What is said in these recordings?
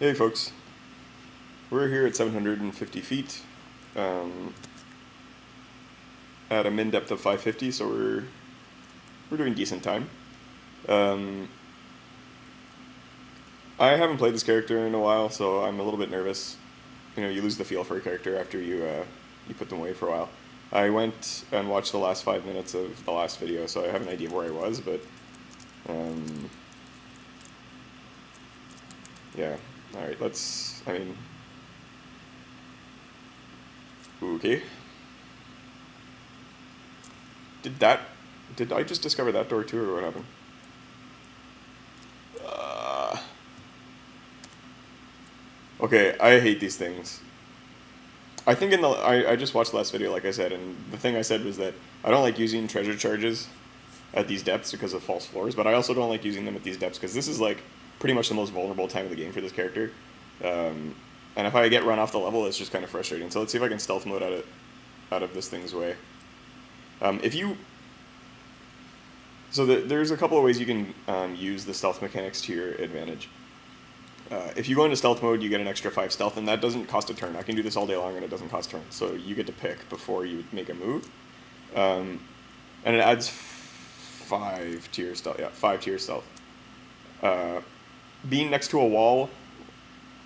Hey folks, we're here at 750 feet at a min depth of 550, so we're doing decent time. I haven't played this character in a while, so I'm a little bit nervous. You know, you lose the feel for a character after you put them away for a while. I went and watched the last 5 minutes of the last video, so I have an idea of where I was, but yeah. Alright, okay. Did I just discover that door too, or what happened? Okay, I hate these things. I think I just watched the last video, like I said, and the thing I said was that I don't like using treasure charges at these depths because of false floors, but I also don't like using them at these depths because this is like pretty much the most vulnerable time of the game for this character. And if I get run off the level, it's just kind of frustrating. So let's see if I can stealth mode out of this thing's way. There's a couple of ways you can use the stealth mechanics to your advantage. If you go into stealth mode, you get an extra 5 stealth, and that doesn't cost a turn. I can do this all day long, and it doesn't cost turns. So you get to pick before you make a move. And it adds 5 to your stealth. Yeah, 5 to your stealth. Being next to a wall,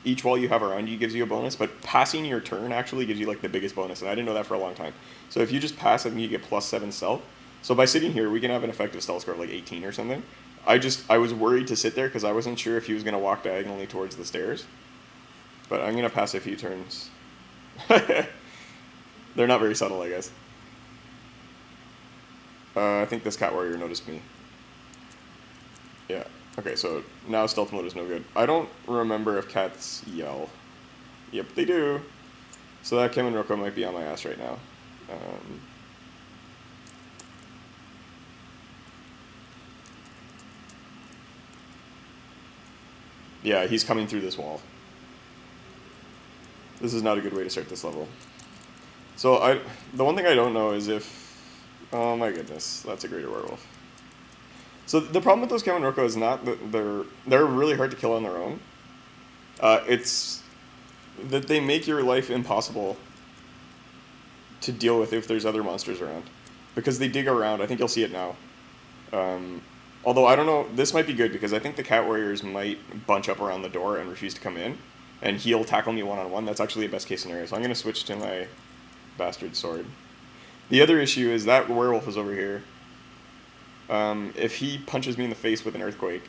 each wall you have around you gives you a bonus, but passing your turn actually gives you like the biggest bonus, and I didn't know that for a long time. So if you just pass it, you get plus 7 stealth. So by sitting here, we can have an effective stealth score of like 18 or something. I was worried to sit there because I wasn't sure if he was going to walk diagonally towards the stairs. But I'm going to pass a few turns. They're not very subtle, I guess. I think this cat warrior noticed me. Yeah. Okay, so now stealth mode is no good. I don't remember if cats yell. Yep, they do. So that Kim and Roko might be on my ass right now. Yeah, he's coming through this wall. This is not a good way to start this level. So the one thing I don't know is if... Oh my goodness, that's a greater werewolf. So the problem with those Kim and Roko is not that they're really hard to kill on their own. It's that they make your life impossible to deal with if there's other monsters around. Because they dig around. I think you'll see it now. Although, I don't know, this might be good because I think the cat warriors might bunch up around the door and refuse to come in. And he'll tackle me one-on-one. That's actually a best case scenario. So I'm going to switch to my bastard sword. The other issue is that werewolf is over here. If he punches me in the face with an earthquake,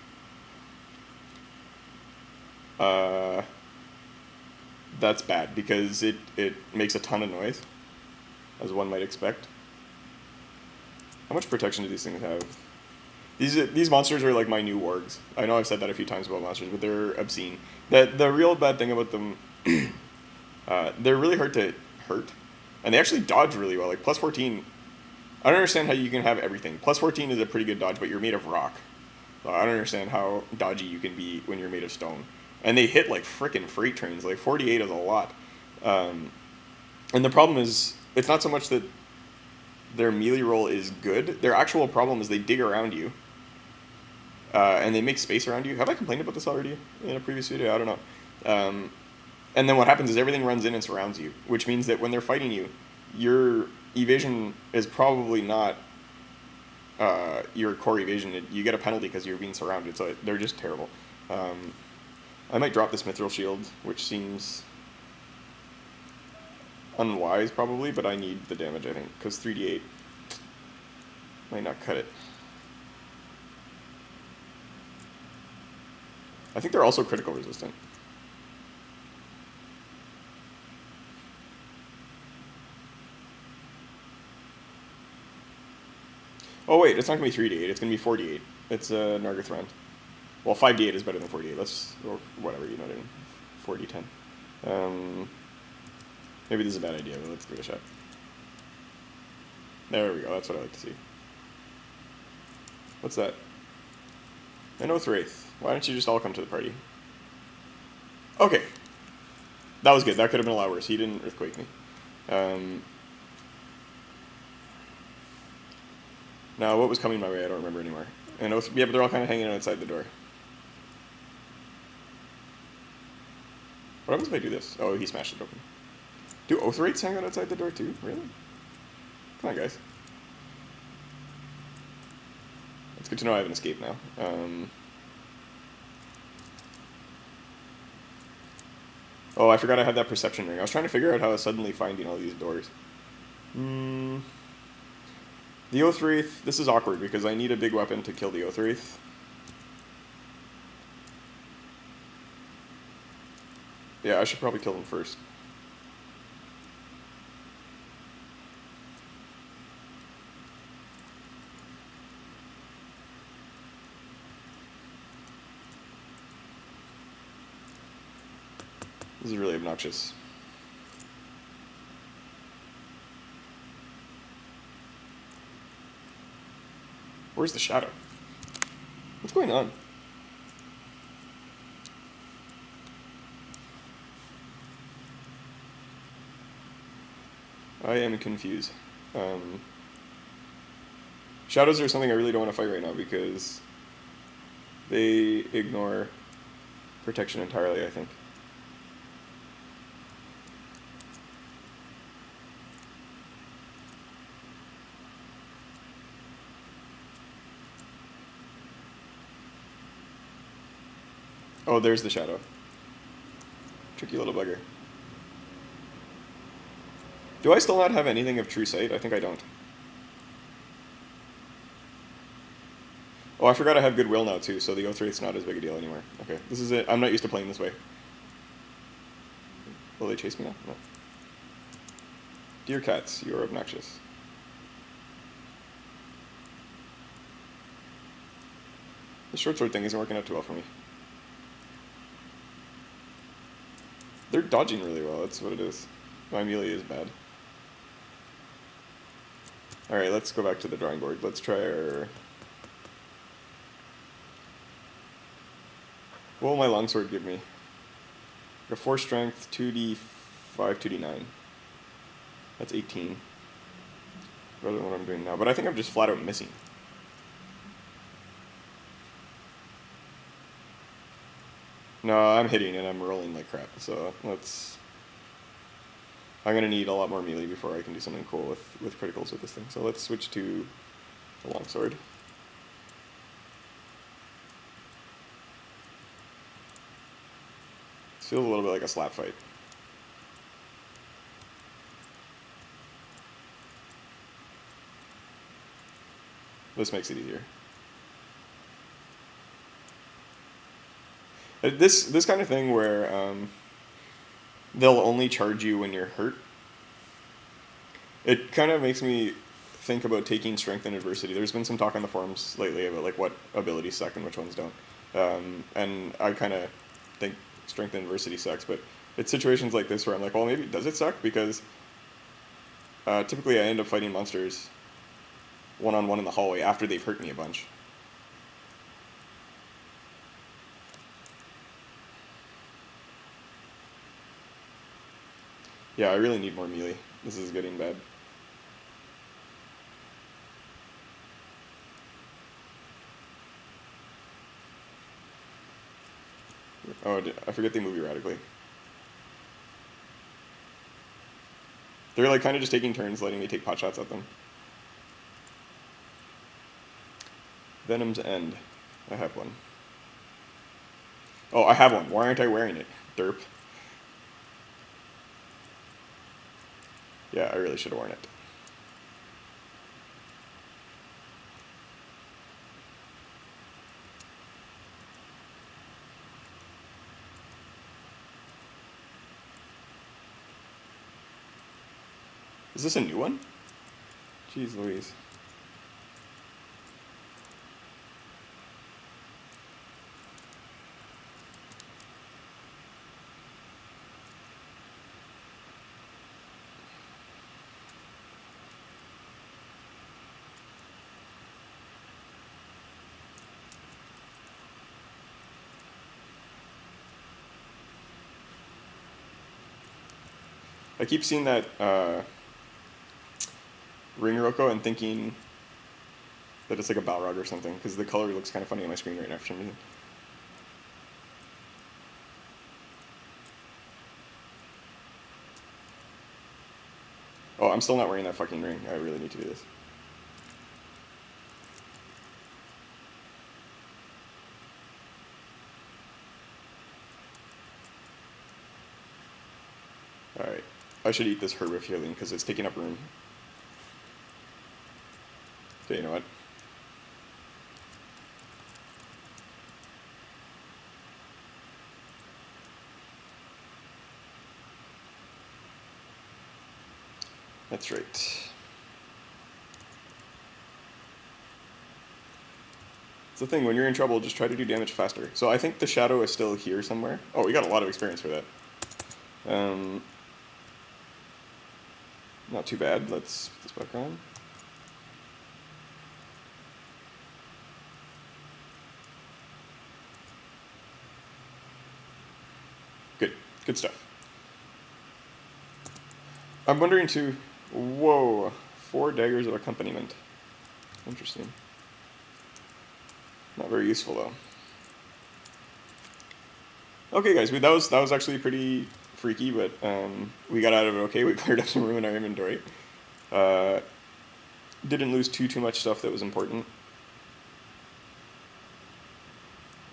that's bad because it makes a ton of noise, as one might expect. How much protection do these things have? These monsters are like my new wargs. I know I've said that a few times about monsters, but they're obscene. The real bad thing about them, they're really hard to hurt, and they actually dodge really well. Like plus 14. I don't understand how you can have everything. Plus 14 is a pretty good dodge, but you're made of rock. I don't understand how dodgy you can be when you're made of stone. And they hit like frickin' freight trains. Like 48 is a lot. And the problem is, it's not so much that their melee roll is good. Their actual problem is they dig around you. And they make space around you. Have I complained about this already in a previous video? I don't know. And then what happens is everything runs in and surrounds you, which means that when they're fighting you, your evasion is probably not your core evasion. You get a penalty because you're being surrounded, so they're just terrible. I might drop this mithril shield, which seems unwise probably, but I need the damage, I think, because 3d8 might not cut it. I think they're also critical resistant. Oh wait, it's not going to be 3d8, it's going to be 4d8. It's a Nargothrond. Well, 5d8 is better than 4d8, or whatever, you know what I mean. 4d10. Maybe this is a bad idea, but let's give it a shot. There we go, that's what I like to see. What's that? An Oath Wraith. Why don't you just all come to the party? Okay. That was good, that could have been a lot worse. He didn't earthquake me. Now, what was coming my way, I don't remember anymore. And yeah, but they're all kind of hanging out outside the door. What happens if I do this? Oh, he smashed it open. Do Oathwraiths hang out outside the door too? Really? Come on, guys. It's good to know I have an escape now. Oh, I forgot I had that perception ring. I was trying to figure out how I was suddenly finding all these doors. The Oathwraith, this is awkward because I need a big weapon to kill the Oathwraith. Yeah, I should probably kill him first. This is really obnoxious. Where's the shadow? What's going on? I am confused. Shadows are something I really don't want to fight right now because they ignore protection entirely, I think. Oh, there's the shadow. Tricky little bugger. Do I still not have anything of true sight? I think I don't. Oh, I forgot I have goodwill now too, so the Oathwraith's not as big a deal anymore. Okay, this is it. I'm not used to playing this way. Will they chase me now? No. Dear cats, you are obnoxious. The short sword thing isn't working out too well for me. They're dodging really well, that's what it is. My melee is bad. Alright, let's go back to the drawing board. Let's try our... What will my longsword give me? A 4 strength, 2d5, 2d9. That's 18. Better than what I'm doing now, but I think I'm just flat out missing. No, I'm hitting and I'm rolling like crap, so let's... I'm going to need a lot more melee before I can do something cool with criticals with this thing. So let's switch to the longsword. This feels a little bit like a slap fight. This makes it easier. This kind of thing where they'll only charge you when you're hurt. It kind of makes me think about taking strength in adversity. There's been some talk on the forums lately about like what abilities suck and which ones don't. And I kind of think strength in adversity sucks, but it's situations like this where I'm like, well, maybe does it suck? Because typically I end up fighting monsters one-on-one in the hallway after they've hurt me a bunch. Yeah, I really need more melee. This is getting bad. Oh, I forget they move erratically. They're like kind of just taking turns letting me take pot shots at them. Venom's End. I have one. Oh, I have one. Why aren't I wearing it? Derp. Yeah, I really should have worn it. Is this a new one? Jeez Louise. I keep seeing that ring Roko and thinking that it's like a Balrog or something, because the color looks kind of funny on my screen right now for some reason. I'm still not wearing that fucking ring. I really need to do this. Alright. I should eat this herb of healing because it's taking up room. Okay, you know what? That's right. It's the thing, when you're in trouble, just try to do damage faster. So I think the shadow is still here somewhere. Oh, we got a lot of experience for that. Not too bad. Let's put this back on. Good. Good stuff. I'm wondering too... Whoa. 4 daggers of accompaniment. Interesting. Not very useful though. Okay guys, that was actually pretty freaky, but we got out of it okay. We cleared up some room in our inventory. Didn't lose too much stuff that was important.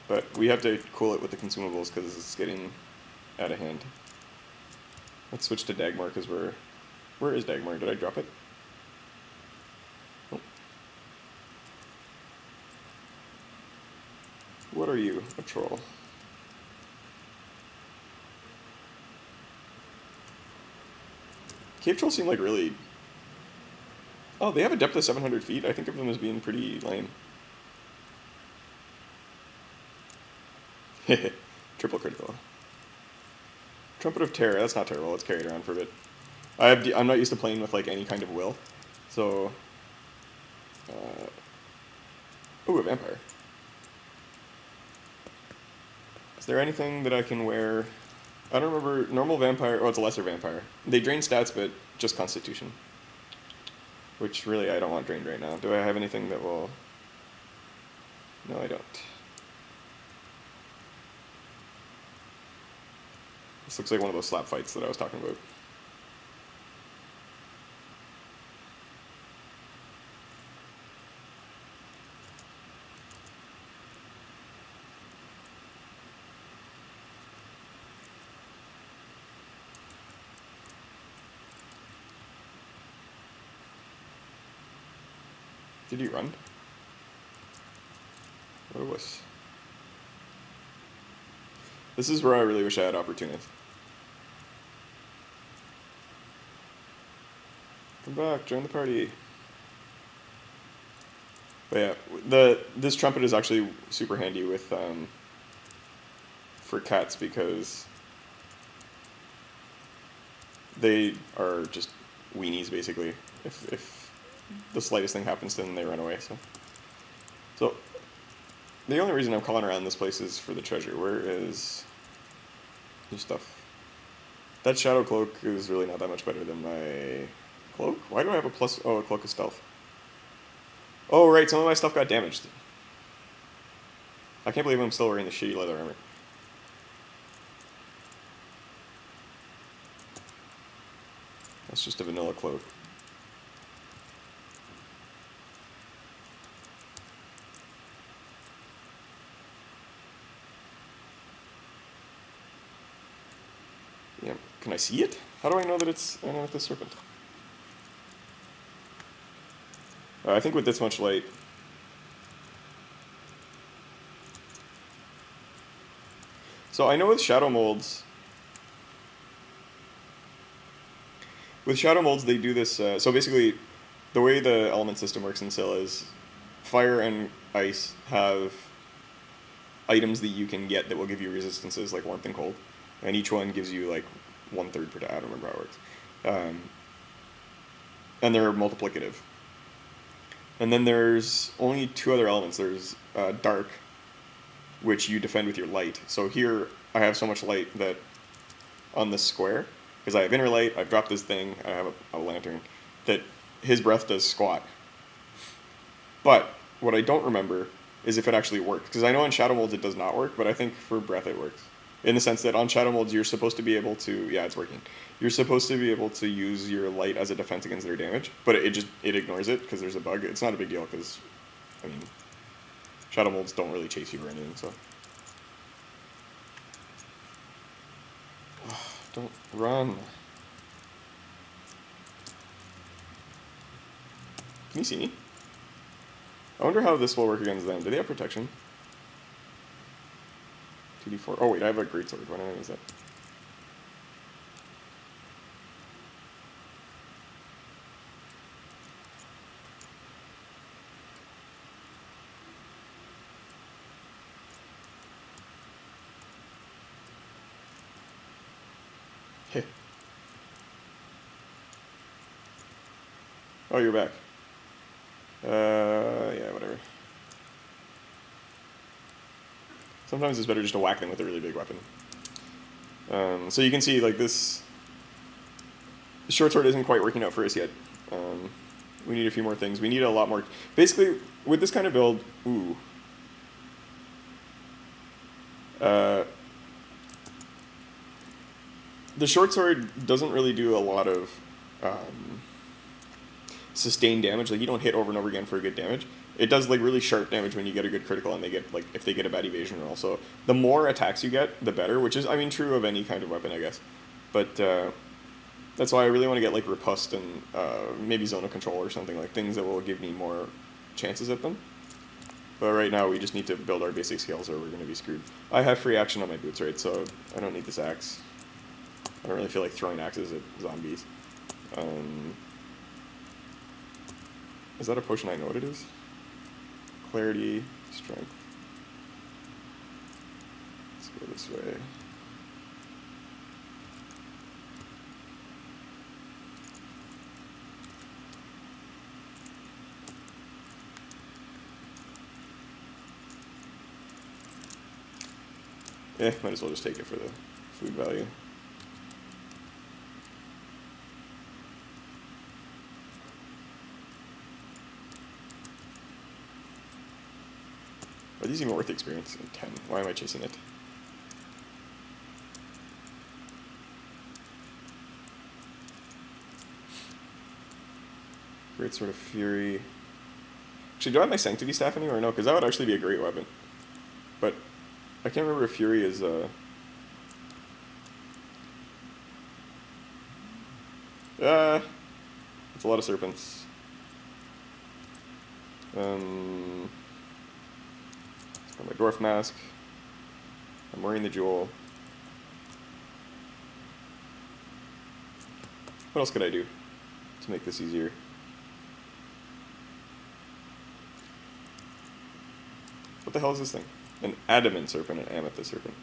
But we have to cool it with the consumables because it's getting out of hand. Let's switch to Dagmar because we're... Where is Dagmar? Did I drop it? Oh. What are you? A troll. Cave trolls seem like really... Oh, they have a depth of 700 feet. I think of them as being pretty lame. Triple critical. Trumpet of Terror. That's not terrible. Let's carry it around for a bit. I'm not used to playing with like any kind of will, so. Ooh, a vampire. Is there anything that I can wear? I don't remember. Normal vampire. Oh, it's a lesser vampire. They drain stats, but just Constitution. Which really I don't want drained right now. Do I have anything that will? No, I don't. This looks like one of those slap fights that I was talking about. Did he run? Where was? This is where I really wish I had opportunity. Come back, join the party. But yeah, this trumpet is actually super handy with for cats because they are just weenies basically. If the slightest thing happens to them, they run away. So the only reason I'm calling around this place is for the treasure. Where is your stuff? That shadow cloak is really not that much better than my cloak. Why do I have a plus? Oh, a cloak of stealth. Oh right, some of my stuff got damaged. I can't believe I'm still wearing the shitty leather armor. That's just a vanilla cloak. Yeah, can I see it? How do I know that it's the serpent? I think with this much light... So I know with shadow molds... With shadow molds, they do this... so basically, the way the element system works in Sil is fire and ice have items that you can get that will give you resistances, like warmth and cold. And each one gives you, like, 1/3 per... I don't remember how it works. And they're multiplicative. And then there's only 2 other elements. There's dark, which you defend with your light. So here, I have so much light that on this square, because I have inner light, I've dropped this thing, I have a lantern, that his breath does squat. But what I don't remember is if it actually works. Because I know in shadow molds it does not work, but I think for breath it works. in the sense that on shadow molds you're supposed to be able to, yeah, it's working. You're supposed to be able to use your light as a defense against their damage, but it ignores it because there's a bug. It's not a big deal because, I mean, shadow molds don't really chase you or anything, so. Don't run. Can you see me? I wonder how this will work against them. Do they have protection? 2d4. Oh wait, I have a greatsword. Why don't I use that? Hey. Oh, you're back. Yeah, whatever. Sometimes it's better just to whack them with a really big weapon. So you can see, like, this... The short sword isn't quite working out for us yet. We need a few more things. We need a lot more... Basically, with this kind of build... Ooh. The short sword doesn't really do a lot of sustained damage. Like, you don't hit over and over again for a good damage. It does, like, really sharp damage when you get a good critical and they get, like, if they get a bad evasion roll. So the more attacks you get, the better, which is, I mean, true of any kind of weapon, I guess. But that's why I really want to get, like, Riposte and maybe Zone of Control or something, like, things that will give me more chances at them. But right now, we just need to build our basic skills or we're going to be screwed. I have free action on my boots, right, so I don't need this axe. I don't really feel like throwing axes at zombies. Is that a potion? I know what it is. Clarity, strength. Let's go this way. Might as well just take it for the food value. Are these even worth the experience? 10. Why am I chasing it? Great Sword of Fury. Actually, do I have my Sanctity Staff anywhere? No, because that would actually be a great weapon. But I can't remember if Fury is... it's a lot of serpents. My Dwarf Mask. I'm wearing the Jewel. What else could I do to make this easier? What the hell is this thing? An Adamant Serpent, an Amethyst Serpent.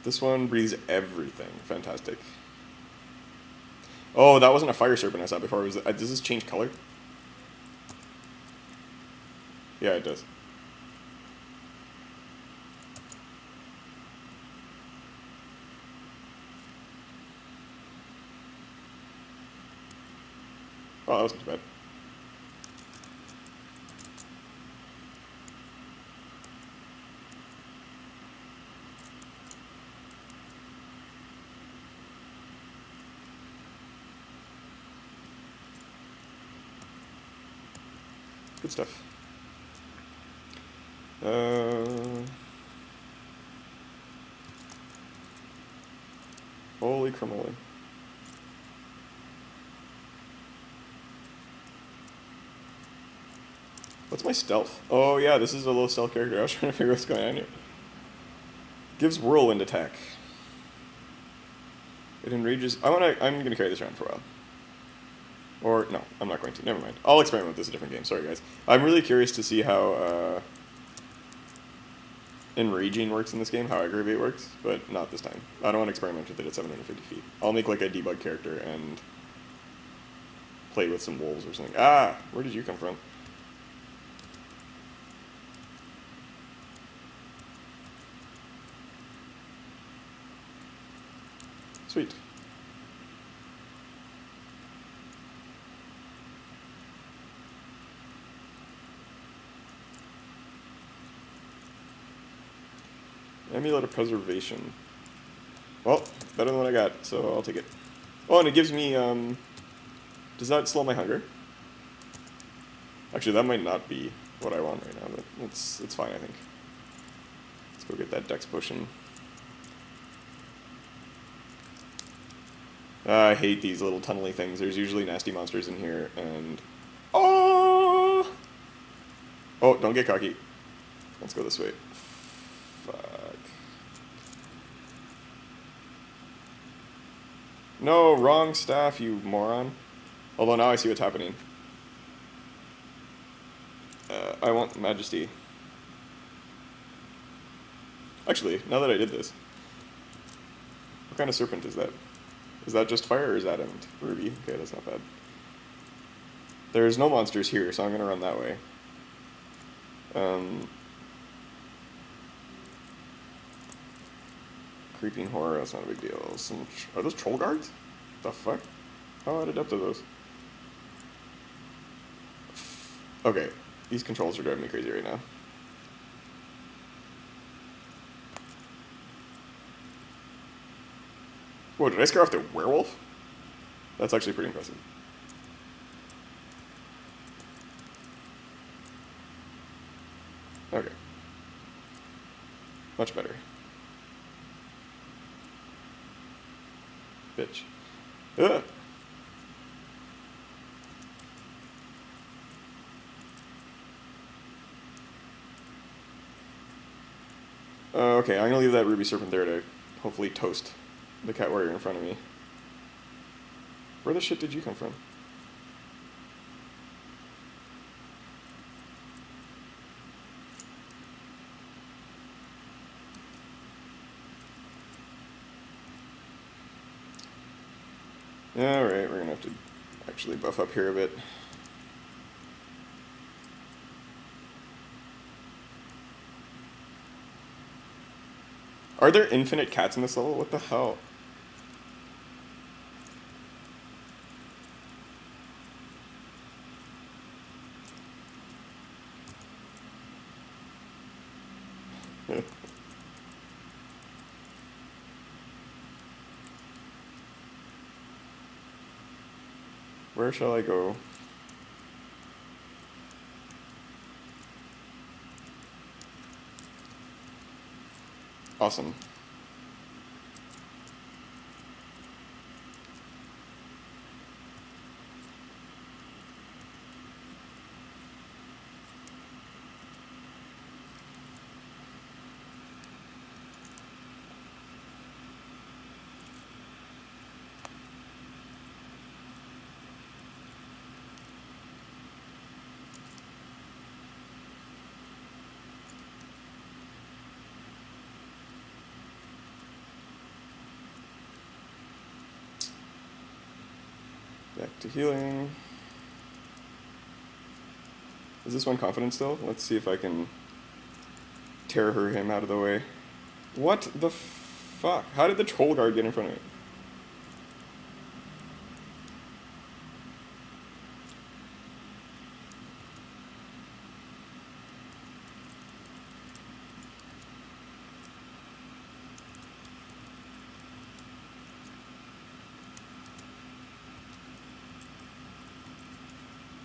This one breathes everything. Fantastic. Oh, that wasn't a Fire Serpent I saw before. Does this change color? Yeah, it does. Oh, that wasn't too bad. Good stuff. Holy crumbly. What's my stealth? Oh yeah, this is a low stealth character. I was trying to figure out what's going on here. Gives whirlwind attack. It enrages. I'm gonna carry this around for a while. Or no, I'm not going to. Never mind. I'll experiment with this in a different game. Sorry guys. I'm really curious to see how enraging works in this game, how aggravate works, but not this time. I don't want to experiment with it at 750 feet. I'll make like a debug character and play with some wolves or something. Ah, where did you come from? Sweet. Amulet of Preservation. Well, better than what I got, so I'll take it. Oh, and it gives me, does that slow my hunger? Actually, that might not be what I want right now, but it's fine, I think. Let's go get that Dex potion. I hate these little tunnely things. There's usually nasty monsters in here, and... Oh! Oh, don't get cocky. Let's go this way. Fuck. No, wrong staff, you moron. Although now I see what's happening. I want Majesty. Actually, now that I did this, what kind of serpent is that? Is that just fire or is that ruby? Okay, that's not bad. There's no monsters here, so I'm going to run that way. Creeping horror, that's not a big deal. Are those troll guards? The fuck? How adept are those? Okay, these controls are driving me crazy right now. Whoa, did I scare off the werewolf? That's actually pretty impressive. Okay. Much better. Bitch. Ugh. Okay, I'm gonna leave that ruby serpent there to hopefully toast the cat warrior in front of me. Where the shit did you come from? Alright, we're gonna have to actually buff up here a bit. Are there infinite cats in this level? What the hell? Where shall I go? Awesome. Back to healing. Is this one confident still? Let's see if I can tear him out of the way. What the fuck? How did the troll guard get in front of me?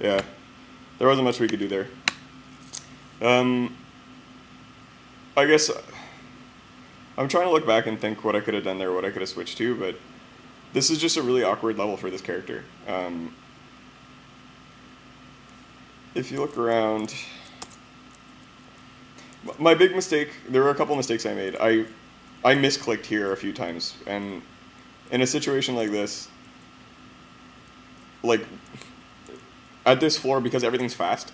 Yeah, there wasn't much we could do there. I guess I'm trying to look back and think what I could have done there, what I could have switched to, but this is just a really awkward level for this character. If you look around, my big mistake, there were a couple mistakes I made. I misclicked here a few times, and in a situation like this, like, at this floor, because everything's fast,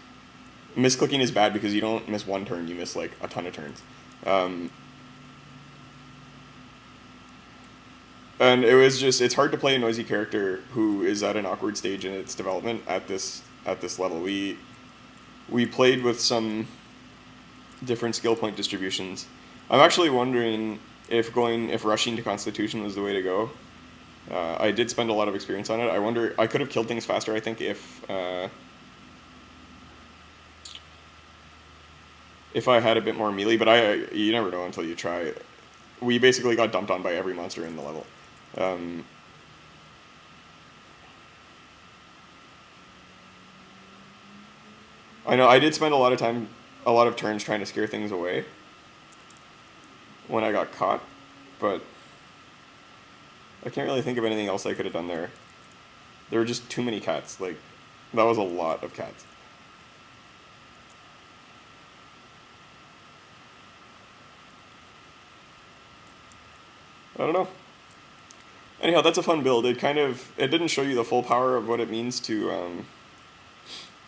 misclicking is bad because you don't miss one turn, you miss like a ton of turns. And it was just, it's hard to play a noisy character who is at an awkward stage in its development at this level. We played with some different skill point distributions. I'm actually wondering if rushing to Constitution was the way to go. I did spend a lot of experience on it. I wonder, I could have killed things faster, I think, if I had a bit more melee, but you never know until you try. We basically got dumped on by every monster in the level. I know I did spend a lot of turns trying to scare things away when I got caught, but I can't really think of anything else I could have done there. There were just too many cats. Like, that was a lot of cats. I don't know. Anyhow, that's a fun build. It didn't show you the full power of what it means to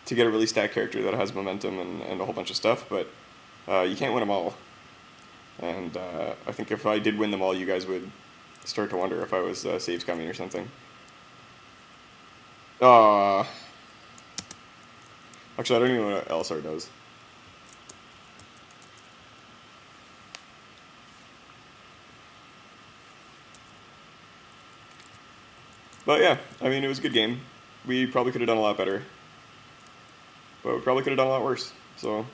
get a really stacked character that has momentum and a whole bunch of stuff, but you can't win them all. And I think if I did win them all, you guys would start to wonder if I was saves coming or something. Actually, I don't even know what LSR does. But yeah, I mean, it was a good game. We probably could have done a lot better. But we probably could have done a lot worse. So,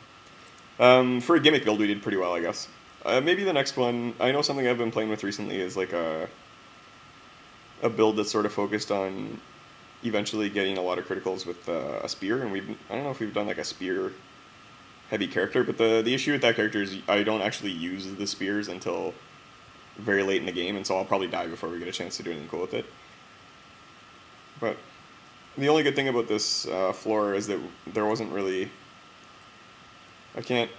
for a gimmick build, we did pretty well, I guess. Maybe the next one, I know something I've been playing with recently is like a build that's sort of focused on eventually getting a lot of criticals with a spear, and I don't know if we've done like a spear heavy character, but the issue with that character is I don't actually use the spears until very late in the game, and so I'll probably die before we get a chance to do anything cool with it. But the only good thing about this floor is that there wasn't really... I can't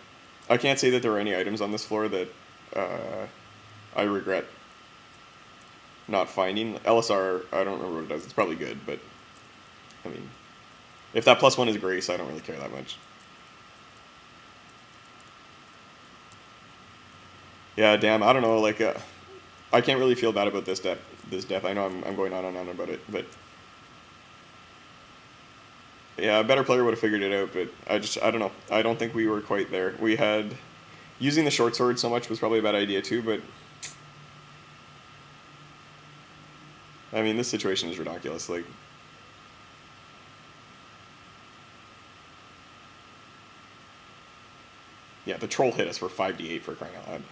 say that there were any items on this floor that I regret not finding. LSR, I don't remember what it does. It's probably good, but I mean, if that +1 is Grace, I don't really care that much. Yeah, damn, I don't know, like, I can't really feel bad about this death. I know I'm going on and on about it, but yeah, a better player would have figured it out, but I don't know. I don't think we were quite there. Using the short sword so much was probably a bad idea too, but I mean, this situation is ridiculous. Like, yeah, the troll hit us for 5d8 for crying out loud.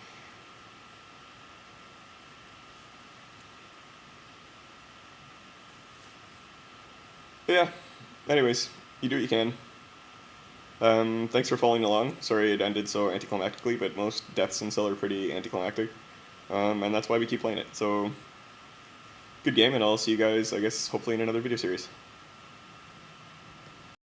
But yeah, anyways, you do what you can. Thanks for following along. Sorry it ended so anticlimactically, but most deaths in Sil are pretty anticlimactic. And that's why we keep playing it. So, good game, and I'll see you guys, I guess, hopefully in another video series.